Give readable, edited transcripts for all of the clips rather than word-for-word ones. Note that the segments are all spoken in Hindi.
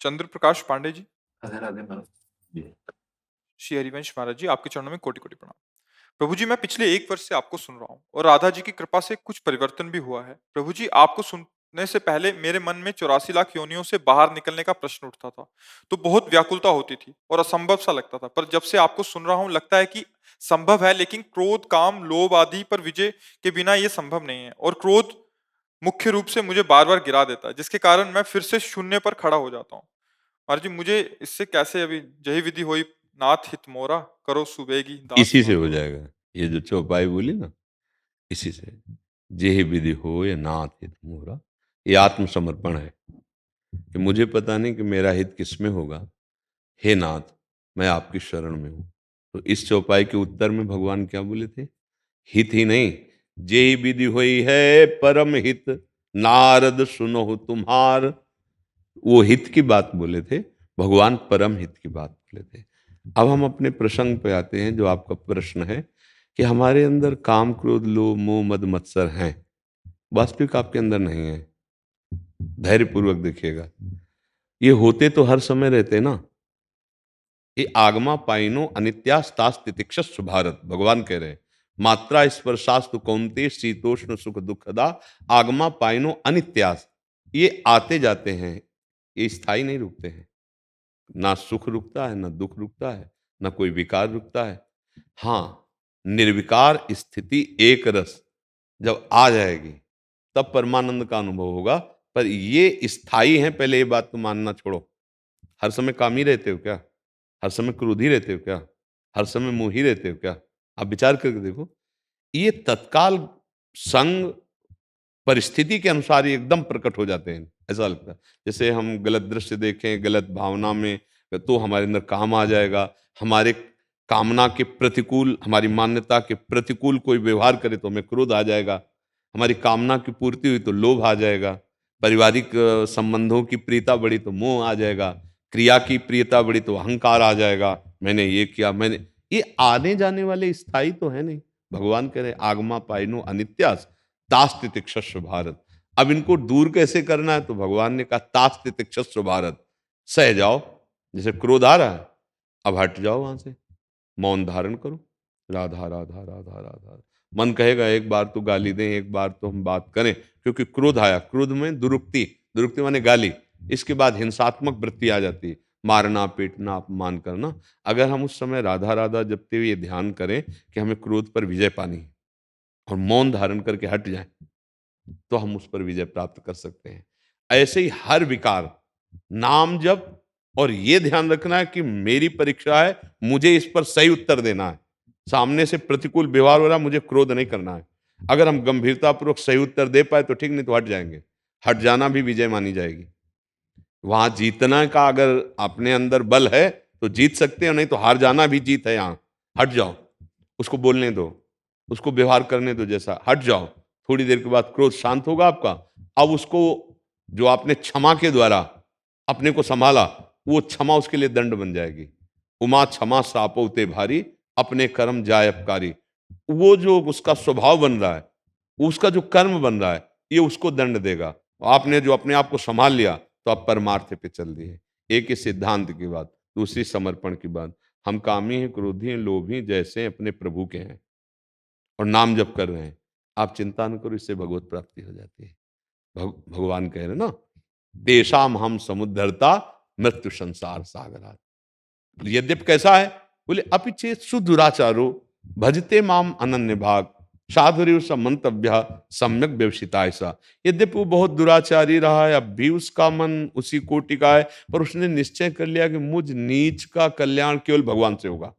चंद्र प्रकाश पांडे जी, राधे राधे महाराज जी। श्री हरिवंश महाराज जी, आपके चरणों में कोटि-कोटि प्रणाम। प्रभु जी, मैं पिछले 1 वर्ष से आपको सुन रहा हूँ और राधा जी की कृपा से कुछ परिवर्तन भी हुआ है। प्रभु जी, आपको सुनने से पहले मेरे मन में 84 लाख योनियों से बाहर निकलने का प्रश्न उठता था, तो बहुत व्याकुलता होती थी और असंभव सा लगता था। पर जब से आपको सुन रहा हूँ, लगता है कि संभव है, लेकिन क्रोध, काम, लोभ आदि पर विजय के बिना ये संभव नहीं है और क्रोध मुख्य रूप से मुझे बार-बार गिरा देता है, जिसके कारण मैं फिर से शून्य पर खड़ा हो जाता हूँ। महाराज जी, मुझे इससे कैसे अभी जय विधि होई नाथ हित मोरा, करो सुबेगी दास इसी से हो तुम्हारी ओर। जाएगा। ये जो चौपाई बोली ना, इसी से। जेहि विधि होय नाथ हित मोरा, ये आत्मसमर्पण है कि मुझे पता नहीं कि मेरा हित किसमें होगा। हे नाथ, मैं आपकी शरण में हूँ। तो इस चौपाई के उत्तर में भगवान क्या बोले थे? हित ही नहीं, जेहि विधि होई है परम हित, नारद सुनहु तुम्हार। वो हित की बात बोले थे, भगवान परम हित की बात बोले थे। अब हम अपने प्रसंग पे आते हैं, जो आपका प्रश्न है कि हमारे अंदर काम, क्रोध, लोभ, मोह, मद, मत्सर हैं। वास्तविक आपके अंदर नहीं है। धैर्यपूर्वक देखिएगा, ये होते तो हर समय रहते ना। ये आगमा पाइनो अनित्यास्तास तितिक्षस्व भारत, भगवान कह रहे हैं। मात्रा स्पर्शास्तु कौन्ते शीतोष्ण सुख दुखदा, आगमा पाइनो अनित्यास। ये आते जाते हैं, ये स्थायी नहीं रुकते हैं। ना सुख रुकता है, ना दुख रुकता है, ना कोई विकार रुकता है। हाँ, निर्विकार स्थिति एक रस जब आ जाएगी, तब परमानंद का अनुभव होगा। पर ये स्थायी है, पहले ये बात तो मानना छोड़ो। हर समय कामी रहते हो क्या? हर समय क्रोधी रहते हो क्या? हर समय मोही रहते हो क्या? आप विचार करके देखो। ये तत्काल संग परिस्थिति के अनुसार ही एकदम प्रकट हो जाते हैं, ऐसा लगता है। जैसे हम गलत दृश्य देखें, गलत भावना में, तो हमारे अंदर काम आ जाएगा। हमारे कामना के प्रतिकूल, हमारी मान्यता के प्रतिकूल कोई व्यवहार करे तो हमें क्रोध आ जाएगा। हमारी कामना की पूर्ति हुई तो लोभ आ जाएगा। पारिवारिक संबंधों की प्रियता बढ़ी तो मोह आ जाएगा। क्रिया की प्रियता बढ़ी तो अहंकार आ जाएगा, मैंने ये किया, मैंने ये आने जाने वाले स्थायी तो है नहीं। भगवान कह रहे आगमा पाइनो अनित्यास तास्ति तिक्षस्व भारत। अब इनको दूर कैसे करना है? तो भगवान ने कहा तास्ति तिक्षस्व भारत, सह जाओ। जैसे क्रोध आ रहा है, अब हट जाओ वहां से, मौन धारण करो। राधा राधा राधा राधा। मन कहेगा एक बार तो गाली दें, एक बार तो हम बात करें, क्योंकि क्रोध आया। क्रोध में दुरुक्ति, दुरुक्ति माने गाली। इसके बाद हिंसात्मक वृत्ति आ जाती है, मारना, पीटना, अपमान करना। अगर हम उस समय राधा राधा जपते हुए ये ध्यान करें कि हमें क्रोध पर विजय पानी है और मौन धारण करके हट जाएं, तो हम उस पर विजय प्राप्त कर सकते हैं। ऐसे ही हर विकार, नाम जप, और ये ध्यान रखना है कि मेरी परीक्षा है, मुझे इस पर सही उत्तर देना है। सामने से प्रतिकूल व्यवहार हो रहा है, मुझे क्रोध नहीं करना है। अगर हम गंभीरतापूर्वक सही उत्तर दे पाए तो ठीक, नहीं तो हट जाएंगे। हट जाना भी विजय मानी जाएगी। वहां जीतना का अगर अपने अंदर बल है तो जीत सकते हो, नहीं तो हार जाना भी जीत है। यहां हट जाओ, उसको बोलने दो, उसको व्यवहार करने दो जैसा, हट जाओ। थोड़ी देर के बाद क्रोध शांत होगा आपका। अब उसको, जो आपने क्षमा के द्वारा अपने को संभाला, वो क्षमा उसके लिए दंड बन जाएगी। उमा क्षमा सापोते भारी, अपने कर्म जाय अपकारी। वो जो उसका स्वभाव बन रहा है, उसका जो कर्म बन रहा है, ये उसको दंड देगा। आपने जो अपने आप को संभाल लिया, तो आप परमार्थ पे चल दिए। एक ही सिद्धांत की बात, दूसरी समर्पण की बात। हम कामी हैं, क्रोधी हैं, लोभी हैं, जैसे अपने प्रभु के हैं और नाम जप कर रहे हैं। आप चिंता न करो, इससे भगवत प्राप्ति हो जाती है। भगवान कह रहे ना, तेषाम हम समुद्धरता मृत्यु संसार सागरात। यद्यपि कैसा है? बोले अपिचेत सुदुराचारो भजते माम अनन्य भाग, साधुरी मंतव्य सम्यक व्यवसिता। ऐसा यद्यपि वो बहुत दुराचारी रहा है, अब भी उसका मन उसी कोटि का है, पर उसने निश्चय कर लिया कि मुझ नीच का कल्याण केवल भगवान से होगा।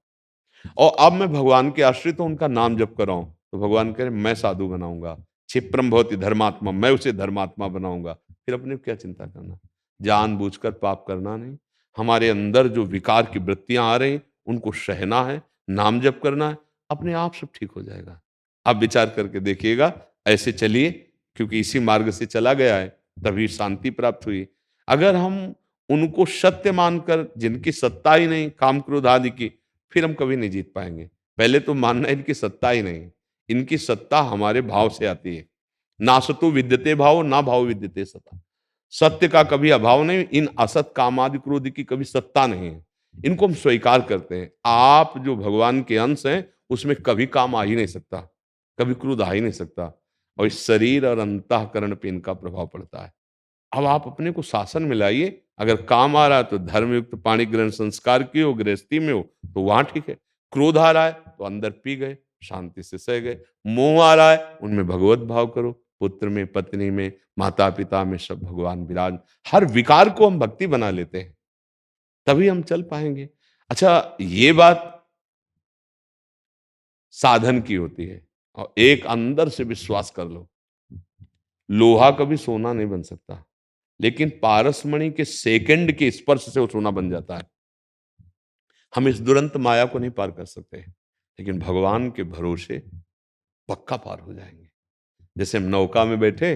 और अब मैं भगवान के आश्रित हूं, उनका नाम जप कर रहा हूं, तो भगवान कह रहे मैं साधु बनाऊंगा। क्षिप्रम भवति धर्मात्मा, मैं उसे धर्मात्मा बनाऊंगा। फिर अपने क्या चिंता करना, जानबूझकर पाप करना नहीं। हमारे अंदर जो विकार की वृत्तियां आ रही, उनको सहना है, नाम जप करना है, अपने आप सब ठीक हो जाएगा। आप विचार करके देखिएगा, ऐसे चलिए, क्योंकि इसी मार्ग से चला गया है, तभी शांति प्राप्त हुई। अगर हम उनको सत्य मानकर, जिनकी सत्ता ही नहीं काम क्रोध आदि की, फिर हम कभी नहीं जीत पाएंगे। पहले तो मानना इनकी सत्ता ही नहीं, इनकी सत्ता हमारे भाव से आती है। ना सतो विद्यते भाव, ना भाव विद्यते सता। सत्य का कभी अभाव नहीं, इन असत काम आदि क्रोध की कभी सत्ता नहीं है। इनको हम स्वीकार करते हैं। आप जो भगवान के अंश हैं, उसमें कभी काम आ ही नहीं सकता, कभी क्रोध आ ही नहीं सकता, और इस शरीर और अंतःकरण पे इनका प्रभाव पड़ता है। अब आप अपने को शासन में लाइए। अगर काम आ रहा है तो धर्मयुक्त पाणी ग्रहण संस्कार की हो, गृहस्थी में हो तो वहां ठीक है। क्रोध आ रहा है तो अंदर पी गए, शांति से सह गए। मोह आ रहा है, उनमें भगवत भाव करो। पुत्र में, पत्नी में, माता पिता में सब भगवान विराज। हर विकार को हम भक्ति बना लेते हैं, तभी हम चल पाएंगे। अच्छा, ये बात साधन की होती है, और एक अंदर से विश्वास कर लो। लोहा कभी सोना नहीं बन सकता, लेकिन पारसमणि के सेकंड के स्पर्श से वो सोना बन जाता है। हम इस दुरंत माया को नहीं पार कर सकते, लेकिन भगवान के भरोसे पक्का पार हो जाएंगे। जैसे हम नौका में बैठे,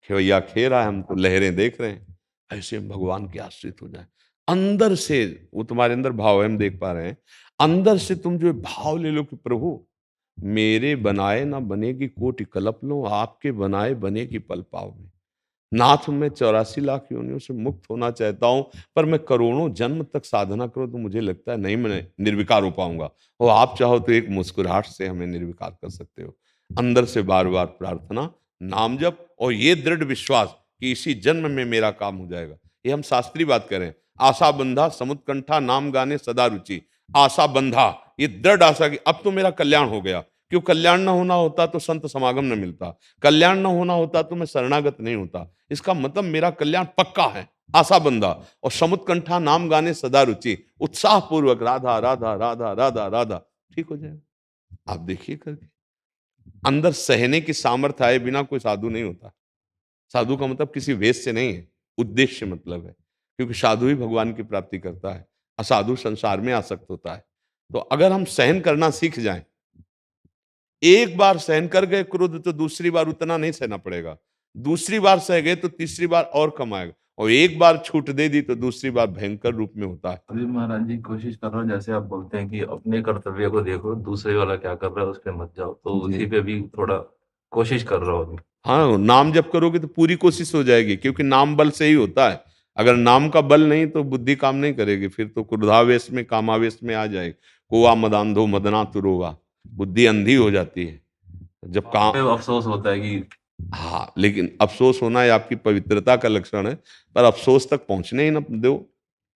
खेवैया खे रहा है, हम तो लहरें देख रहे हैं, ऐसे हम भगवान के आश्रित हो जाए। अंदर से वो तुम्हारे अंदर भाव है, हम देख पा रहे हैं। अंदर से तुम जो भाव ले लो कि प्रभु मेरे बनाए ना बने की कोटि कल्प लो, आपके बनाए बने की पल पाव में। नाथ, मैं 84 लाख योनियों से मुक्त होना चाहता हूं, पर मैं करोड़ों जन्म तक साधना करूं तो मुझे लगता है नहीं, मैं निर्विकार हो पाऊंगा। और आप चाहो तो एक मुस्कुराहट से हमें निर्विकार कर सकते हो। अंदर से बार बार प्रार्थना, नाम जप, और ये दृढ़ विश्वास कि इसी जन्म में मेरा काम हो जाएगा। ये हम शास्त्रीय बात करें, आशा बंधा समुत्कंठा नाम गाने सदा रुचि। आशा बंधा, ये दृढ़ आशा कि अब तो मेरा कल्याण हो गया। क्यों कल्याण ना होना होता तो संत समागम न मिलता, कल्याण ना होना होता तो मैं शरणागत नहीं होता। इसका मतलब मेरा कल्याण पक्का है। आशा बंधा, और समुत्कंठा नाम गाने सदा रुचि, उत्साह पूर्वक राधा राधा राधा राधा राधा, ठीक हो जाएगा। आप देखिए करके, अंदर सहने की सामर्थ्य आए बिना कोई साधु नहीं होता। साधु का मतलब किसी वेश से नहीं है, उद्देश्य मतलब है, क्योंकि साधु ही भगवान की प्राप्ति करता है, असाधु संसार में आसक्त होता है। तो अगर हम सहन करना सीख जाएं, एक बार सहन कर गए क्रोध तो दूसरी बार उतना नहीं सहना पड़ेगा, दूसरी बार सह गए तो तीसरी बार और कम आएगा, और एक बार छूट दे दी तो दूसरी बार भयंकर रूप में होता है। अभी महाराज जी कोशिश कर रहा हूँ, जैसे आप बोलते हैं कि अपने कर्तव्य को देखो, दूसरे वाला क्या कर रहा है उस पर मत जाओ, तो जी। उसी पे भी थोड़ा कोशिश कर रहा हूँ अभी। हाँ, नाम जप करोगे तो पूरी कोशिश हो जाएगी, क्योंकि नाम बल से ही होता है। अगर नाम का बल नहीं तो बुद्धि काम नहीं करेगी, फिर तो क्रोधावेश में कामावेश में आ जाए। कोआ मदांधो मदना तुरोगा, बुद्धि अंधी हो जाती है जब बाद में काम। अफसोस होता है कि हाँ, लेकिन अफसोस होना ये आपकी पवित्रता का लक्षण है, पर अफसोस तक पहुंचने ही ना दो।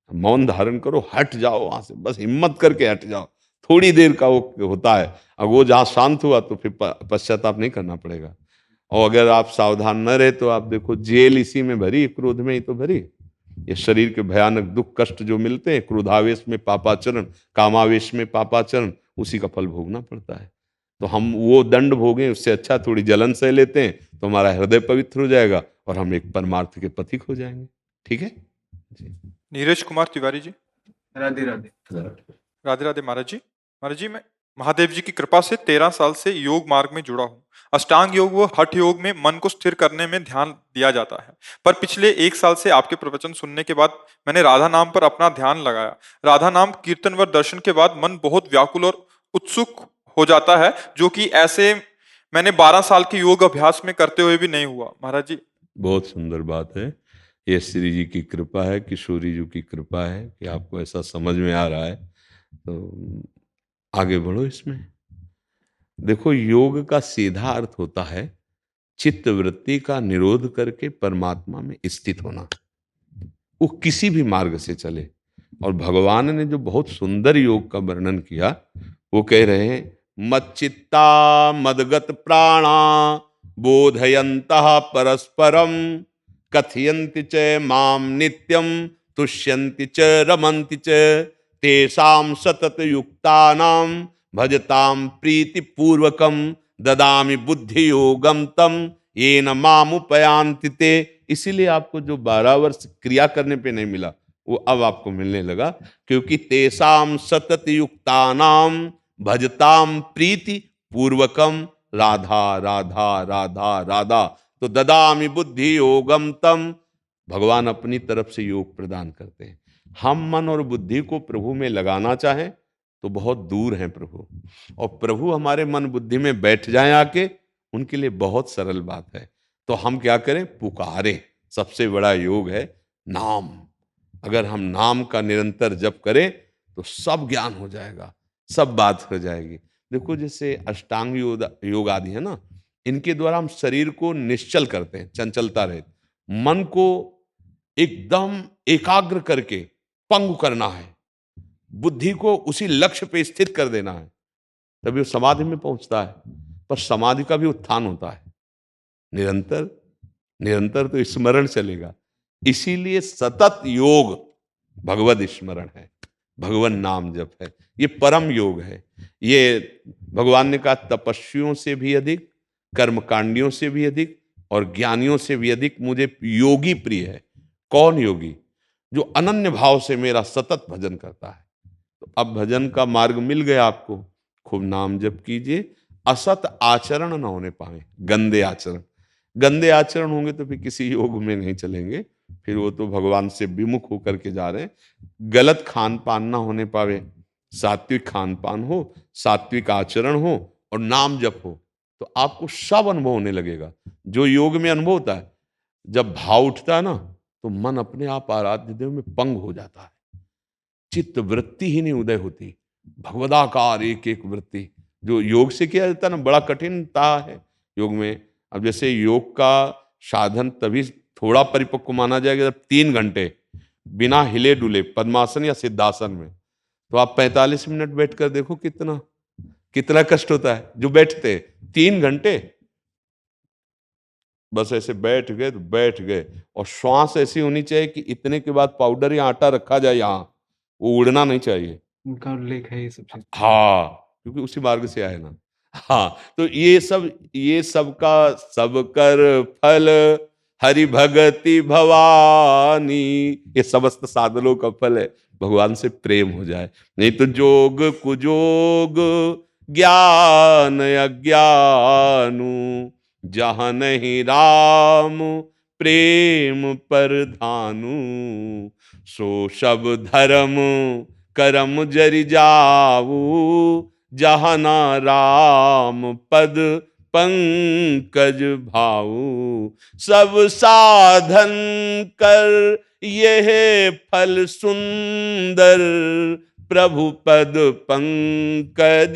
मौन धारण करो, हट जाओ वहां से, बस हिम्मत करके हट जाओ। थोड़ी देर का वो होता है, अब वो जहाँ शांत हुआ तो फिर पश्चाताप नहीं करना पड़ेगा। और अगर आप सावधान न रहे तो आप देखो, जेल इसी में भरी, क्रोध में ही तो भरी। ये शरीर के भयानक दुख कष्ट जो मिलते हैं, क्रोधावेश में पापाचरण, कामावेश में पापाचरण, उसी का फल भोगना पड़ता है। तो हम वो दंड भोगें, उससे अच्छा थोड़ी जलन सह लेते हैं तो हमारा हृदय पवित्र हो जाएगा और हम एक परमार्थ के पथिक हो जाएंगे। ठीक है जी। नीरज कुमार तिवारी जी। राधे राधे। राधे राधे महाराज जी। महाराज जी, मैं महादेव जी की कृपा से 13 साल से योग मार्ग में जुड़ा हूँ। अष्टांग योग व हठ योग में मन को स्थिर करने में ध्यान दिया जाता है, पर पिछले 1 साल से आपके प्रवचन सुनने के बाद मैंने राधा नाम पर अपना ध्यान लगाया। राधा नाम कीर्तन व दर्शन के बाद मन बहुत व्याकुल और उत्सुक हो जाता है, जो कि ऐसे मैंने 12 साल के योग अभ्यास में करते हुए भी नहीं हुआ। महाराज जी, बहुत सुंदर बात है। ये श्री जी की कृपा है, किशोरी जी की कृपा है कि आपको ऐसा समझ में आ रहा है, तो आगे बढ़ो इसमें। देखो, योग का सीधा अर्थ होता है चित्त वृत्ति का निरोध करके परमात्मा में स्थित होना। वो किसी भी मार्ग से चले। और भगवान ने जो बहुत सुंदर योग का वर्णन किया, वो कह रहे हैं, मच्चित्ता मदगत प्राणा बोधयन्तः परस्परम कथयन्ति च माम नित्यम तुष्यन्ति च रमन्ति च तेषां सतत युक्तानां भजतां प्रीति पूर्वकम ददामि बुद्धि योगम तम येन मामुपयान्ति ते। इसीलिए आपको जो 12 वर्ष क्रिया करने पे नहीं मिला, वो अब आपको मिलने लगा, क्योंकि तेषां सतत युक्तानां भजताम प्रीति पूर्वकम राधा राधा राधा राधा, तो ददामि बुद्धि योगम तम। भगवान अपनी तरफ से योग प्रदान करते हैं। हम मन और बुद्धि को प्रभु में लगाना चाहें तो बहुत दूर हैं प्रभु, और प्रभु हमारे मन बुद्धि में बैठ जाएं आके, उनके लिए बहुत सरल बात है। तो हम क्या करें, पुकारें, सबसे बड़ा योग है नाम। अगर हम नाम का निरंतर जप करें तो सब ज्ञान हो जाएगा, सब बात हो जाएगी। देखो जैसे अष्टांग योग आदि है ना, इनके द्वारा हम शरीर को निश्चल करते हैं, चंचलता रहे, मन को एकदम एकाग्र करके पंगु करना है, बुद्धि को उसी लक्ष्य पे स्थित कर देना है, तभी वो समाधि में पहुंचता है। पर समाधि का भी उत्थान होता है निरंतर, निरंतर तो स्मरण चलेगा। इसीलिए सतत योग भगवद स्मरण है, भगवान नाम जप है, ये परम योग है। ये भगवान ने कहा तपस्वियों से भी अधिक, कर्मकांडियों से भी अधिक और ज्ञानियों से भी अधिक मुझे योगी प्रिय है। कौन योगी? जो अनन्य भाव से मेरा सतत भजन करता है। तो अब भजन का मार्ग मिल गया आपको, खूब नाम जप कीजिए, असत आचरण न होने पाए, गंदे आचरण। गंदे आचरण होंगे तो फिर किसी योग में नहीं चलेंगे, फिर वो तो भगवान से विमुख होकर के जा रहे हैं। गलत खान पान ना होने पावे, सात्विक खान पान हो, सात्विक आचरण हो और नाम जप हो, तो आपको सब अनुभव होने लगेगा। जो योग में अनुभव होता है, जब भाव उठता है ना, तो मन अपने आप आराध्य देव में पंग हो जाता है, चित्त वृत्ति ही नहीं उदय होती, भगवदाकार एक एक वृत्ति। जो योग से किया जाता है ना, बड़ा कठिनता है योग में। अब जैसे योग का साधन तभी थोड़ा परिपक्व माना जाएगा जब 3 घंटे बिना हिले डुले पद्मासन या सिद्धासन में, तो आप 45 मिनट बैठ कर देखो कितना कितना कष्ट होता है। जो बैठते 3 घंटे बस ऐसे बैठ गए तो बैठ गए, और श्वास ऐसी होनी चाहिए कि इतने के बाद पाउडर या आटा रखा जाए यहाँ, वो उड़ना नहीं चाहिए। उनका उल्लेख है ये सबसे। हाँ, क्योंकि उसी मार्ग से आए ना। हाँ, तो ये सब का सब कर फल हरि भगति भवानी, ये समस्त साधनों का फल है भगवान से प्रेम हो जाए। नहीं तो जोग कुजोग ज्ञान अज्ञानु, जहाँ नहीं राम प्रेम परधानु, सो सब धर्म करम जरि जाऊ, जहाँ ना राम पद पंकज भाऊ। सब साधन कर यह फल सुंदर, प्रभु पद पंकज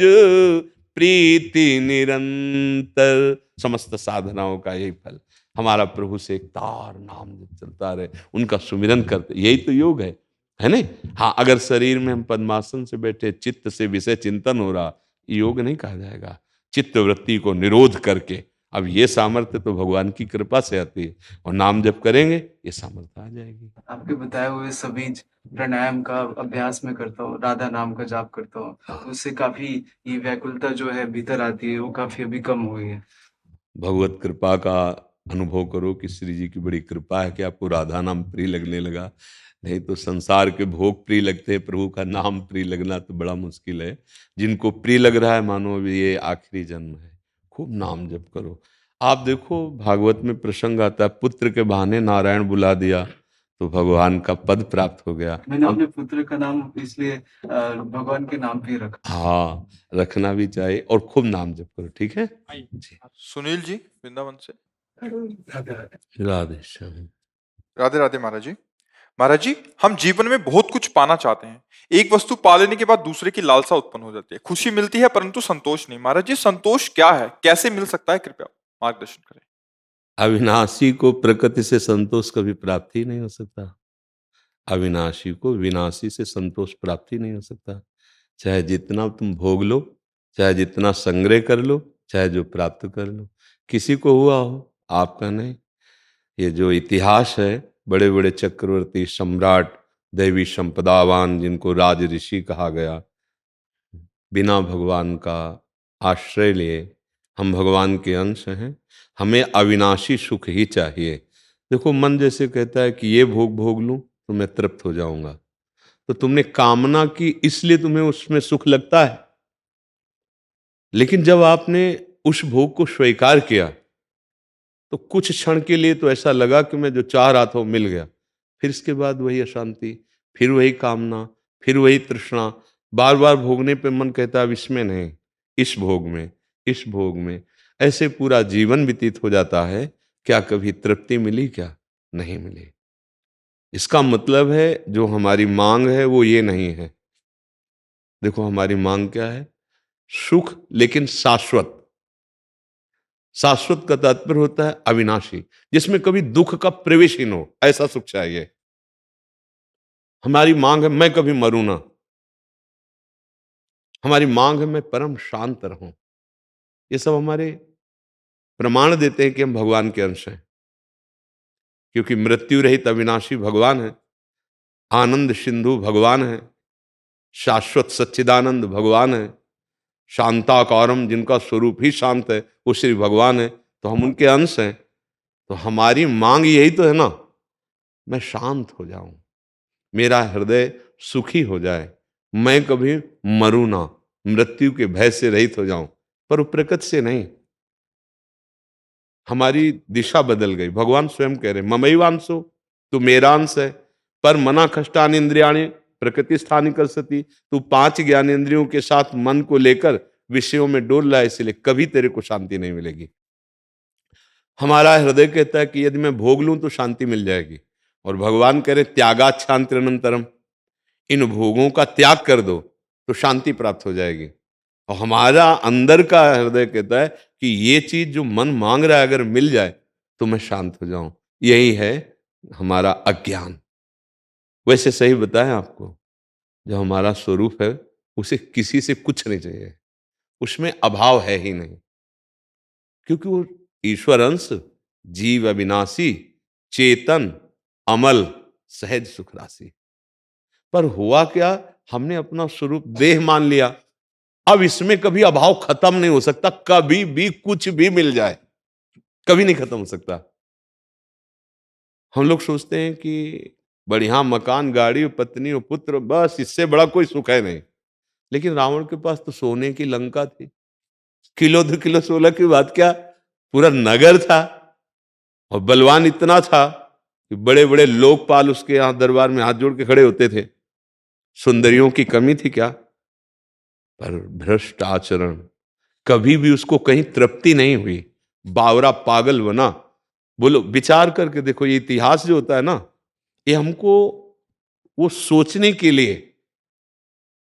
प्रीति निरंतर। समस्त साधनाओं का यही फल, हमारा प्रभु से एक तार नाम जब चलता रहे, उनका सुमिरन करते, यही तो योग है नहीं। हाँ, अगर शरीर में हम पद्मासन से बैठे, चित्त से विषय चिंतन हो रहा, योग नहीं कहा जाएगा। चित्त वृत्ति को निरोध करके, अब ये सामर्थ्य तो भगवान की कृपा से आती है, और नाम जब करेंगे ये सामर्थ्य आ जाएगी। आपके बताए हुए सभी प्राणायाम का अभ्यास में करता हूँ, राधा नाम का जाप करता हूँ, तो उससे काफी ये व्याकुलता जो है भीतर आती है वो काफी अभी कम हो गई है। भगवत कृपा का अनुभव करो कि श्री जी की बड़ी कृपा है कि आपको राधा नाम प्रिय लगने लगा। नहीं तो संसार के भोग प्रिय लगते हैं, प्रभु का नाम प्रिय लगना तो बड़ा मुश्किल है। जिनको प्रिय लग रहा है मानो अभी ये आखिरी जन्म है, खूब नाम जप करो। आप देखो भागवत में प्रसंग आता है, पुत्र के बहाने नारायण बुला दिया तो भगवान का पद प्राप्त हो गया। मैंने अपने पुत्र का नाम इसलिए भगवान के नाम पे ही रखा। हाँ, रखना भी चाहिए, और खूब नाम जप करो, ठीक है जी। सुनील जी वृंदावन से। राधे श्याम। राधे राधे महाराज जी। महाराज जी, हम जीवन में बहुत कुछ पाना चाहते हैं, एक वस्तु पा लेने के बाद दूसरे की लालसा उत्पन्न हो जाती है, खुशी मिलती है परंतु संतोष नहीं। महाराज जी, संतोष क्या है, कैसे मिल सकता है, कृपया मार्गदर्शन करें। अविनाशी को प्रकृति से संतोष कभी प्राप्ति ही नहीं हो सकता। अविनाशी को विनाशी से संतोष प्राप्ति नहीं हो सकता। चाहे जितना तुम भोग लो, चाहे जितना संग्रह कर लो, चाहे जो प्राप्त कर लो, किसी को हुआ हो, आपका नहीं। ये जो इतिहास है, बड़े बड़े चक्रवर्ती, सम्राट, दैवी संपदावान, जिनको राज ऋषि कहा गया, बिना भगवान का आश्रय लिए, हम भगवान के अंश हैं, हमें अविनाशी सुख ही चाहिए। देखो, मन जैसे कहता है कि ये भोग भोग लूं तो मैं तृप्त हो जाऊंगा, तो तुमने कामना की इसलिए तुम्हें उसमें सुख लगता है। लेकिन जब आपने उस भोग को स्वीकार किया तो कुछ क्षण के लिए तो ऐसा लगा कि मैं जो चाह रहा था वो मिल गया, फिर इसके बाद वही अशांति, फिर वही कामना, फिर वही तृष्णा, बार बार भोगने पे मन कहता है अब इसमें नहीं, इस भोग में, इस भोग में, ऐसे पूरा जीवन व्यतीत हो जाता है। क्या कभी तृप्ति मिली? क्या नहीं मिली। इसका मतलब है जो हमारी मांग है वो ये नहीं है। देखो हमारी मांग क्या है? सुख, लेकिन शाश्वत। शाश्वत का तात्पर्य होता है अविनाशी, जिसमें कभी दुख का प्रवेश ही न हो, ऐसा सुख चाहिए। हमारी मांग है मैं कभी मरूं ना। हमारी मांग है मैं परम शांत रहूं। ये सब हमारे प्रमाण देते हैं कि हम भगवान के अंश हैं, क्योंकि मृत्यु रहित अविनाशी भगवान है, आनंद सिंधु भगवान है, शाश्वत सच्चिदानंद भगवान है, शांताकारम जिनका स्वरूप ही शांत है वो श्री भगवान है। तो हम उनके अंश हैं। तो हमारी मांग यही तो है ना, मैं शांत हो जाऊं, मेरा हृदय सुखी हो जाए, मैं कभी मरूं ना, मृत्यु के भय से रहित हो जाऊं, पर वो प्रकृति से नहीं। हमारी दिशा बदल गई। भगवान स्वयं कह रहे ममैवांशो, तू मेरा अंश है, पर मना खष्टान इंद्रियाणी प्रकृति स्थानी कर सती। तू 5 ज्ञानेंद्रियों के साथ मन को लेकर विषयों में डोल रहा है, इसलिए कभी तेरे को शांति नहीं मिलेगी। हमारा हृदय कहता है कि यदि मैं भोग लूं तो शांति मिल जाएगी, और भगवान कह रहे त्यागाच्छांतिरनंतरम, इन भोगों का त्याग कर दो तो शांति प्राप्त हो जाएगी। और हमारा अंदर का हृदय कहता है कि ये चीज जो मन मांग रहा है अगर मिल जाए तो मैं शांत हो जाऊं। यही है हमारा अज्ञान। वैसे सही बताएं आपको, जो हमारा स्वरूप है उसे किसी से कुछ नहीं चाहिए, उसमें अभाव है ही नहीं, क्योंकि वो ईश्वर अंश, जीव अविनाशी, चेतन, अमल, सहज सुख राशि। पर हुआ क्या, हमने अपना स्वरूप देह मान लिया। अब इसमें कभी अभाव खत्म नहीं हो सकता, कभी भी कुछ भी मिल जाए कभी नहीं खत्म हो सकता। हम लोग सोचते हैं कि बढ़िया मकान, गाड़ी, पत्नी और पुत्र, बस इससे बड़ा कोई सुख है नहीं। लेकिन रावण के पास तो सोने की लंका थी, किलो 2 किलो 16 की बात क्या, पूरा नगर था, और बलवान इतना था कि बड़े बड़े लोकपाल उसके यहां दरबार में हाथ जोड़ के खड़े होते थे। सुंदरियों की कमी थी क्या? पर भ्रष्ट आचरण, कभी भी उसको कहीं तृप्ति नहीं हुई, बावरा पागल बना। बोलो, विचार करके देखो, ये इतिहास जो होता है ना, ये हमको वो सोचने के लिए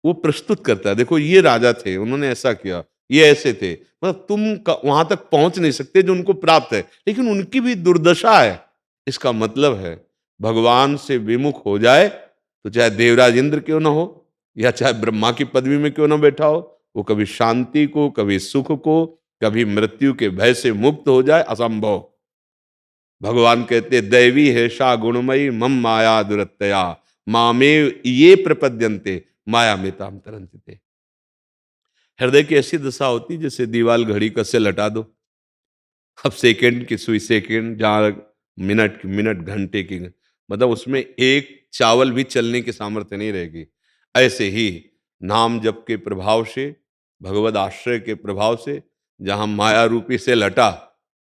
वो प्रस्तुत करता है। देखो ये राजा थे, उन्होंने ऐसा किया, ये ऐसे थे, मतलब तुम वहां तक पहुंच नहीं सकते जो उनको प्राप्त है, लेकिन उनकी भी दुर्दशा है। इसका मतलब है भगवान से विमुख हो जाए तो चाहे देवराज इंद्र क्यों ना हो, या चाहे ब्रह्मा की पदवी में क्यों ना बैठा हो, वो कभी शांति को, कभी सुख को, कभी मृत्यु के भय से मुक्त हो जाए असंभव। भगवान कहते दैवी है शा गुणमयी मम माया दुरत्तया मामेव ये प्रपद्यन्ते माया में ताम तरंते। हृदय की ऐसी दशा होती जैसे दीवाल घड़ी का से लटा दो, अब सेकंड की सुई सेकंड, जहां मिनट की मिनट, घंटे की, मतलब उसमें एक चावल भी चलने की सामर्थ्य नहीं रहेगी। ऐसे ही नाम जप के प्रभाव से, भगवद आश्रय के प्रभाव से, जहां माया रूपी से लटा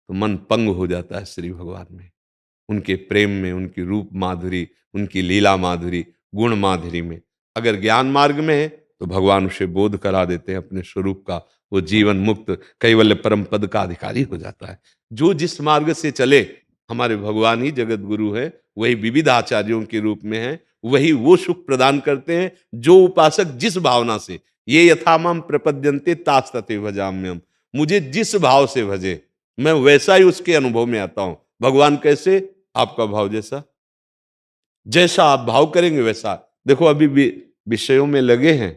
तो मन पंग हो जाता है श्री भगवान में, उनके प्रेम में, उनकी रूप माधुरी, उनकी लीला माधुरी, गुण माधुरी में। अगर ज्ञान मार्ग में है तो भगवान उसे बोध करा देते हैं अपने स्वरूप का, वो जीवन मुक्त कैवल्य परम पद का अधिकारी हो जाता है। जो जिस मार्ग से चले, हमारे भगवान ही जगत गुरु है, वही विविध आचार्यों के रूप में है, वही वो सुख प्रदान करते हैं जो उपासक जिस भावना से, ये यथामाम प्रपद्यन्ते तास तथे भजाम्यहम्, मुझे जिस भाव से भजे मैं वैसा ही उसके अनुभव में आता हूं। भगवान कैसे? आपका भाव जैसा, जैसा आप भाव करेंगे वैसा। देखो अभी भी विषयों में लगे हैं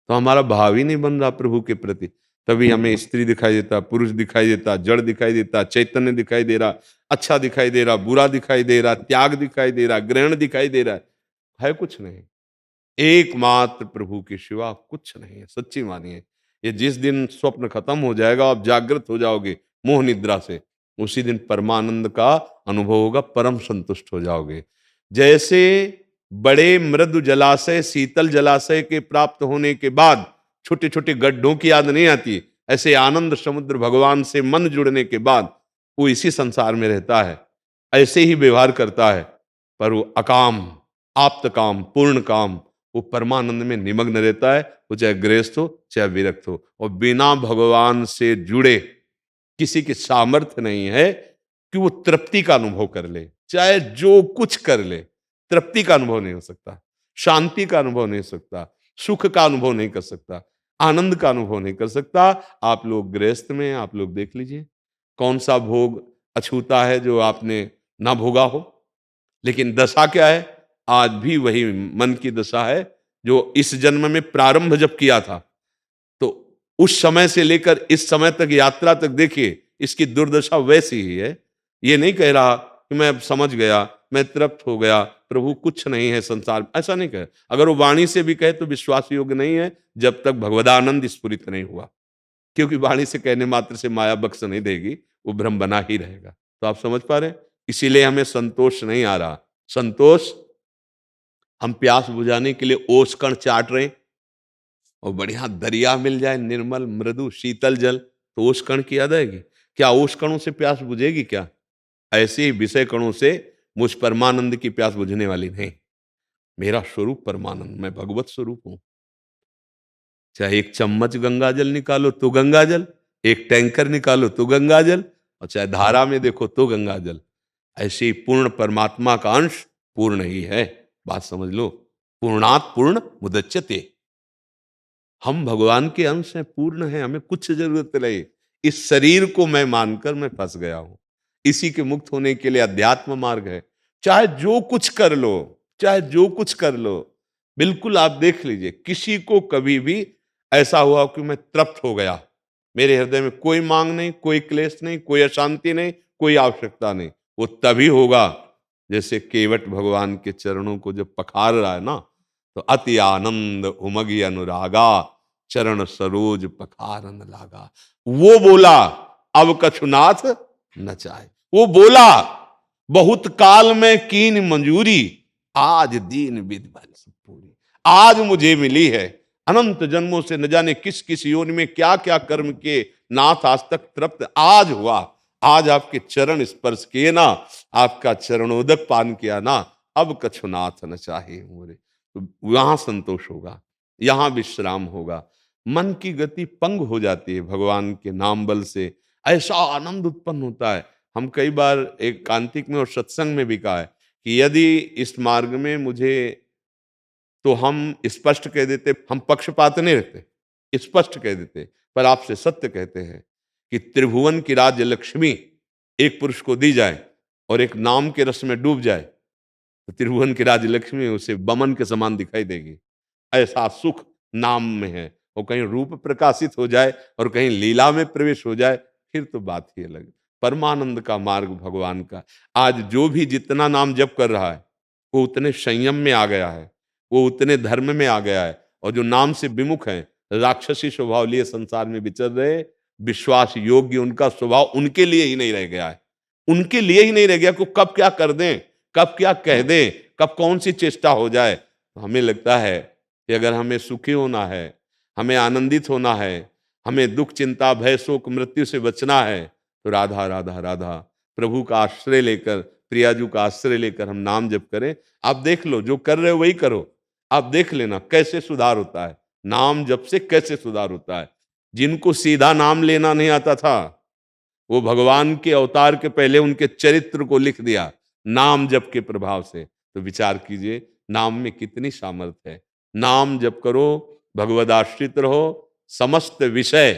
तो हमारा भाव ही नहीं बन रहा प्रभु के प्रति, तभी हमें स्त्री दिखाई देता, पुरुष दिखाई देता, जड़ दिखाई देता, चैतन्य दिखाई दे रहा, अच्छा दिखाई दे रहा, बुरा दिखाई दे रहा, त्याग दिखाई दे रहा, ग्रहण दिखाई दे रहा है कुछ नहीं। एकमात्र प्रभु के सिवा कुछ नहीं है, सच्ची मानिए। ये जिस दिन स्वप्न खत्म हो जाएगा, आप जागृत हो जाओगे मोह निद्रा से, उसी दिन परमानंद का अनुभव होगा, परम संतुष्ट हो जाओगे। जैसे बड़े मृदु जलाशय, शीतल जलाशय के प्राप्त होने के बाद छोटे छोटे गड्ढों की याद नहीं आती, ऐसे आनंद समुद्र भगवान से मन जुड़ने के बाद वो इसी संसार में रहता है, ऐसे ही व्यवहार करता है, पर वो अकाम, आप्त काम, पूर्ण काम, वो परमानंद में निमग्न रहता है। वो चाहे गृहस्थ हो चाहे विरक्त हो, और बिना भगवान से जुड़े किसी की सामर्थ्य नहीं है कि वो तृप्ति का अनुभव कर ले। चाहे जो कुछ कर ले, तृप्ति का अनुभव नहीं हो सकता, शांति का अनुभव नहीं हो सकता, सुख का अनुभव नहीं कर सकता, आनंद का अनुभव नहीं कर सकता। आप लोग गृहस्थ में हैं, आप लोग देख लीजिए कौन सा भोग अछूता है जो आपने ना भोगा हो। लेकिन दशा क्या है? आज भी वही मन की दशा है जो इस जन्म में प्रारंभ जब किया था, तो उस समय से लेकर इस समय तक यात्रा तक देखिए, इसकी दुर्दशा वैसी ही है। ये नहीं कह रहा कि मैं अब समझ गया, मैं तृप्त हो गया, प्रभु कुछ नहीं है संसार में, ऐसा नहीं कहे। अगर वो वाणी से भी कहे तो विश्वास योग्य नहीं है जब तक भगवदानंद स्फुरित नहीं हुआ, क्योंकि वाणी से कहने मात्र से माया बख्श नहीं देगी, वो भ्रम बना ही रहेगा। तो आप समझ पा रहे हैं? इसीलिए हमें संतोष नहीं आ रहा। संतोष, हम प्यास बुझाने के लिए ओस कण चाट रहे हैं, और बढ़िया दरिया मिल जाए, निर्मल मृदु शीतल जल, तो ओस कण की याद आएगी क्या? ओस कणों से प्यास बुझेगी क्या? ऐसे ही विषय कणों से मुझ परमानंद की प्यास बुझने वाली नहीं। मेरा स्वरूप परमानंद, मैं भगवत स्वरूप हूं। चाहे एक चम्मच गंगा जल निकालो तो गंगा जल, एक टैंकर निकालो तो गंगा जल, और चाहे धारा में देखो तो गंगा जल। ऐसे ही पूर्ण परमात्मा का अंश पूर्ण ही है। बात समझ लो, पूर्णात पूर्ण मुदच्यते। हम भगवान के अंश हैं, पूर्ण हैं, हमें कुछ जरूरत नहीं। इस शरीर को मैं मानकर मैं फंस गया हूं। इसी के मुक्त होने के लिए अध्यात्म मार्ग है। चाहे जो कुछ कर लो, चाहे जो कुछ कर लो, बिल्कुल आप देख लीजिए, किसी को कभी भी ऐसा हुआ कि मैं तृप्त हो गया, मेरे हृदय में कोई मांग नहीं, कोई क्लेश नहीं, कोई अशांति नहीं, कोई आवश्यकता नहीं, वो तभी होगा जैसे केवट भगवान के चरणों को जब पखार रहा है ना, तो अति आनंद उमगी अनुरागा, चरण सरोज पखारन लागा। वो बोला अब कछुनाथ न चाहे, वो बोला बहुत काल में कीन मंजूरी, आज दीन विधि पूरी। आज मुझे मिली है, अनंत जन्मों से न जाने किस किस योनि में क्या क्या कर्म के नाथ आज तक तृप्त आज हुआ। आज आपके चरण स्पर्श किए ना, आपका चरणोदक पान किया ना, अब कछुनाथ न चाहे मोरे। तो वहां संतोष होगा, यहां विश्राम होगा। मन की गति पंग हो जाती है भगवान के नाम बल से, ऐसा आनंद उत्पन्न होता है। हम कई बार एक कांतिक में और सत्संग में भी कहा है कि यदि इस मार्ग में मुझे, तो हम स्पष्ट कह देते, हम पक्षपात नहीं रखते, स्पष्ट कह देते, पर आपसे सत्य कहते हैं कि त्रिभुवन की राज्य लक्ष्मी एक पुरुष को दी जाए और एक नाम के रस में डूब जाए, तो त्रिभुवन की राज्य लक्ष्मी उसे बमन के समान दिखाई देगी। ऐसा सुख नाम में है। और कहीं रूप प्रकाशित हो जाए और कहीं लीला में प्रवेश हो जाए, फिर तो बात ही अलग। परमानंद का मार्ग भगवान का, आज जो भी जितना नाम जप कर रहा है, वो उतने संयम में आ गया है, वो उतने धर्म में आ गया है। और जो नाम से विमुख हैं, राक्षसी स्वभाव लिए संसार में विचर रहे, विश्वास योग्य उनका स्वभाव उनके लिए ही नहीं रह गया है, उनके लिए ही नहीं रह गया कि कब क्या कर दें, कब क्या कह दें, कब कौन सी चेष्टा हो जाए। तो हमें लगता है कि अगर हमें सुखी होना है, हमें आनंदित होना है, हमें दुख चिंता भय शोक मृत्यु से बचना है, तो राधा राधा राधा प्रभु का आश्रय लेकर, प्रियाजू का आश्रय लेकर हम नाम जप करें। आप देख लो, जो कर रहे हो वही करो, आप देख लेना कैसे सुधार होता है, नाम जप से कैसे सुधार होता है। जिनको सीधा नाम लेना नहीं आता था, वो भगवान के अवतार के पहले उनके चरित्र को लिख दिया नाम जप के प्रभाव से। तो विचार कीजिए, नाम में कितनी सामर्थ्य है। नाम जप करो, भगवदाश्रित रहो, समस्त विषय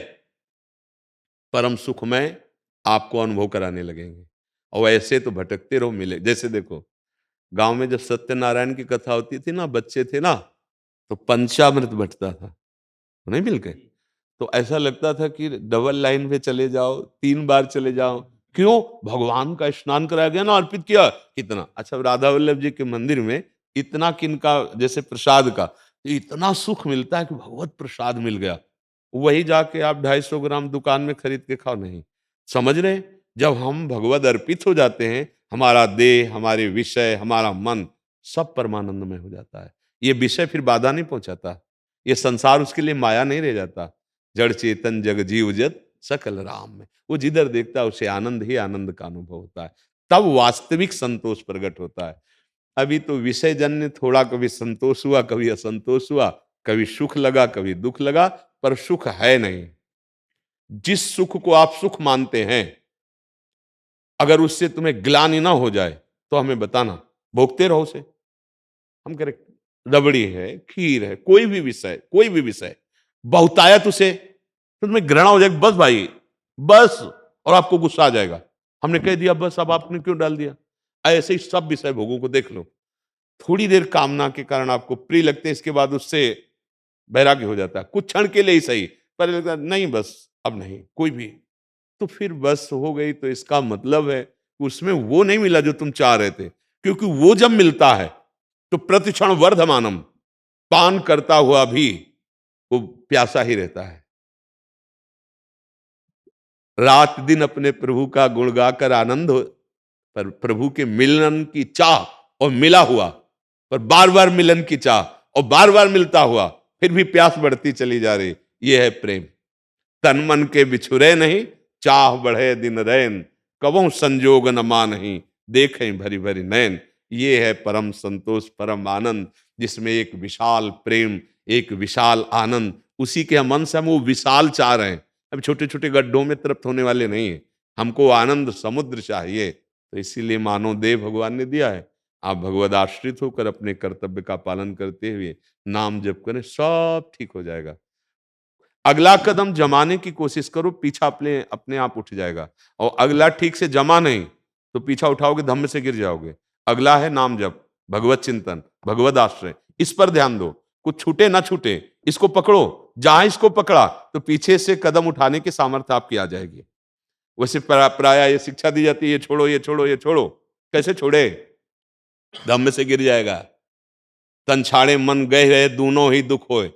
परम सुख में आपको अनुभव कराने लगेंगे। और ऐसे तो भटकते रहो, मिले। जैसे देखो, गांव में जब सत्यनारायण की कथा होती थी ना, बच्चे थे ना, तो पंचामृत बंटता था, तो नहीं मिल गए, तो ऐसा लगता था कि डबल लाइन पे चले जाओ, 3 बार चले जाओ। क्यों? भगवान का स्नान कराया गया ना, अर्पित किया कितना अच्छा। राधा वल्लभ जी के मंदिर में इतना किनका जैसे प्रसाद का, तो इतना सुख मिलता है कि भगवत प्रसाद मिल गया। वही जाके आप 250 ग्राम दुकान में खरीद के खाओ, नहीं। समझ रहे? जब हम भगवत अर्पित हो जाते हैं, हमारा देह, हमारे विषय, हमारा मन सब परमानंद में हो जाता है। ये विषय फिर बाधा नहीं पहुंचाता, ये संसार उसके लिए माया नहीं रह जाता। जड़ चेतन जग जीव जत सकल राम में, वो जिधर देखता है उसे आनंद ही आनंद का अनुभव होता है, तब वास्तविक संतोष प्रकट होता है। अभी तो विषय जन्य थोड़ा, कभी संतोष हुआ, कभी असंतोष हुआ, कभी सुख लगा, कभी दुख लगा, पर सुख है नहीं। जिस सुख को आप सुख मानते हैं, अगर उससे तुम्हें ग्लानि ना हो जाए, तो हमें बताना, भोगते रहो उसे। हम कह रहे रबड़ी है, खीर है, कोई भी विषय बहुतायत उसे, तो तुम्हें घृणा हो जाएगी, बस भाई बस, और आपको गुस्सा आ जाएगा। हमने कह दिया बस, अब आपने क्यों डाल दिया। ऐसे ही सब विषय भोगों को देख लो, थोड़ी देर कामना के कारण आपको प्रिय लगते हैं, इसके बाद उससे वैराग्य हो जाता है, कुछ क्षण के लिए ही सही, पर लगता है नहीं बस अब नहीं कोई भी, तो फिर बस हो गई। तो इसका मतलब है कि उसमें वो नहीं मिला जो तुम चाह रहे थे, क्योंकि वो जब मिलता है तो प्रतिक्षण वर्धमानम, पान करता हुआ भी वो प्यासा ही रहता है। रात दिन अपने प्रभु का गुण गाकर आनंद हो, पर प्रभु के मिलन की चाह और मिला हुआ, पर बार बार मिलन की चाह और बार बार मिलता हुआ, फिर भी प्यास बढ़ती चली जा रही, ये है प्रेम। तन मन के बिछुरे नहीं, चाह बढ़े दिन रैन, कबहु संजोग न मानहि, देखें भरी भरी नैन। ये है परम संतोष, परम आनंद, जिसमें एक विशाल प्रेम, एक विशाल आनंद, उसी के मन से हम वो विशाल चाह रहे हैं। अब छोटे छोटे गड्ढों में तृप्त होने वाले नहीं है, हमको आनंद समुद्र चाहिए। तो इसीलिए मानव देह भगवान ने दिया है। आप भगवद आश्रित होकर अपने कर्तव्य का पालन करते हुए नाम जप करें, सब ठीक हो जाएगा। अगला कदम जमाने की कोशिश करो, पीछा अपने अपने आप उठ जाएगा। और अगला ठीक से जमा नहीं तो पीछा उठाओगे, धम्म से गिर जाओगे। अगला है नाम जप, भगवत चिंतन, भगवत आश्रय, इस पर ध्यान दो, कुछ छूटे ना छूटे, इसको पकड़ो। जहां इसको पकड़ा तो पीछे से कदम उठाने की सामर्थ्य आपकी आ जाएगी। वैसे प्राय ये शिक्षा दी जाती है, ये छोड़ो ये छोड़ो ये छोड़ो, कैसे छोड़े, धम्म से गिर जाएगा। तन छाड़े मन गए रहे, दोनों ही दुख होए।